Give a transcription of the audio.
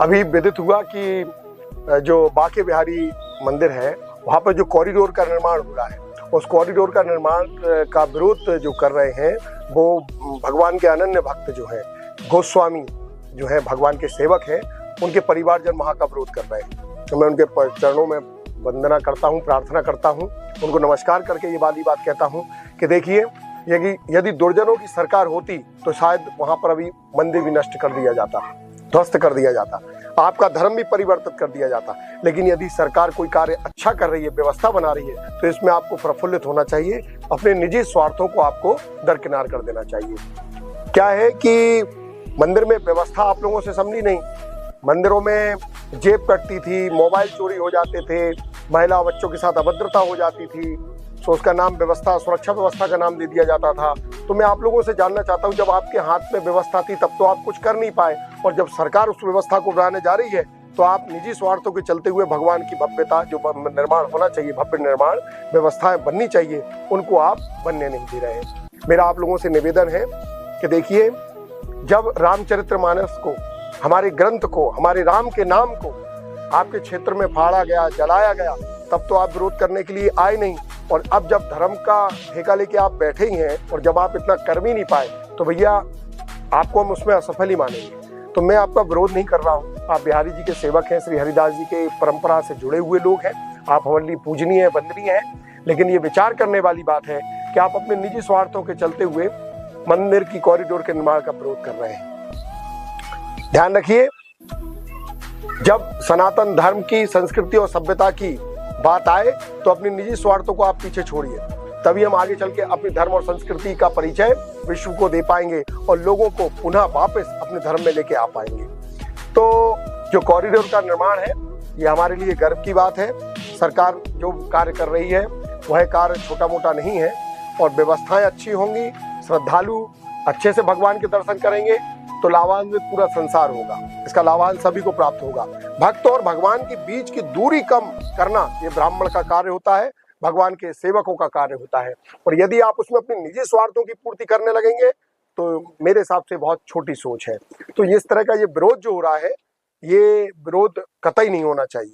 अभी विदित हुआ कि जो बांके बिहारी मंदिर है वहाँ पर जो कॉरिडोर का निर्माण हो रहा है, उस कॉरिडोर का निर्माण का विरोध जो कर रहे हैं वो भगवान के अनन्य भक्त जो है गोस्वामी जो है भगवान के सेवक हैं, उनके परिवारजन वहाँ का विरोध कर रहे हैं। तो मैं उनके चरणों में वंदना करता हूँ, प्रार्थना करता हूँ, उनको नमस्कार करके ये वाली बात कहता हूँ कि देखिए यदि दुर्जनों की सरकार होती तो शायद वहाँ पर अभी मंदिर भी नष्ट कर दिया जाता, ध्वस्त कर दिया जाता, आपका धर्म भी परिवर्तित कर दिया जाता। लेकिन यदि सरकार कोई कार्य अच्छा कर रही है, व्यवस्था बना रही है, तो इसमें आपको प्रफुल्लित होना चाहिए, अपने निजी स्वार्थों को आपको दरकिनार कर देना चाहिए। क्या है कि मंदिर में व्यवस्था आप लोगों से संभली नहीं, मंदिरों में जेब कटती थी, मोबाइल चोरी हो जाते थे, महिला बच्चों के साथ अभद्रता हो जाती थी, तो उसका नाम व्यवस्था, सुरक्षा व्यवस्था का नाम दे दिया जाता था। तो मैं आप लोगों से जानना चाहता हूँ, जब आपके हाथ में व्यवस्था थी तब तो आप कुछ कर नहीं पाए, और जब सरकार उस व्यवस्था को बनाने जा रही है तो आप निजी स्वार्थों के चलते हुए भगवान की भव्यता, जो निर्माण होना चाहिए, भव्य निर्माण व्यवस्थाएं बननी चाहिए, उनको आप बनने नहीं दे रहे हैं। मेरा आप लोगों से निवेदन है कि देखिए, जब रामचरितमानस को, हमारे ग्रंथ को, हमारे राम के नाम को आपके क्षेत्र में फाड़ा गया, जलाया गया, तब तो आप विरोध करने के लिए आए नहीं। और अब जब धर्म का ठेका लेके आप बैठे ही हैं और जब आप इतना कर भी नहीं पाए, तो भैया आपको हम उसमें असफल ही मानेंगे। तो मैं आपका विरोध नहीं कर रहा हूँ, आप बिहारी जी के सेवक हैं, श्री हरिदास जी के परंपरा से जुड़े हुए लोग हैं, आप हमारे लिए पूजनीय है, वंदनीय हैं। लेकिन ये विचार करने वाली बात है कि आप अपने निजी स्वार्थों के चलते हुए मंदिर की कॉरिडोर के निर्माण का विरोध कर रहे हैं। ध्यान रखिए, जब सनातन धर्म की, संस्कृति और सभ्यता की बात आए तो अपने निजी स्वार्थों को आप पीछे छोड़िए, तभी हम आगे चल के अपने धर्म और संस्कृति का परिचय विश्व को दे पाएंगे और लोगों को पुनः वापस अपने धर्म में लेके आ पाएंगे। तो जो कॉरिडोर का निर्माण है, ये हमारे लिए गर्व की बात है। सरकार जो कार्य कर रही है वह कार्य छोटा मोटा नहीं है, और व्यवस्थाएं अच्छी होंगी, श्रद्धालु अच्छे से भगवान के दर्शन करेंगे तो लाभान्वित पूरा संसार होगा, इसका लाभांश सभी को प्राप्त होगा। भक्त और भगवान के बीच की दूरी कम करना ये ब्राह्मण का कार्य होता है, भगवान के सेवकों का कार्य होता है। और यदि आप उसमें अपने निजी स्वार्थों की पूर्ति करने लगेंगे तो मेरे हिसाब से बहुत छोटी सोच है। तो इस तरह का ये विरोध जो हो रहा है, ये विरोध कतई नहीं होना चाहिए।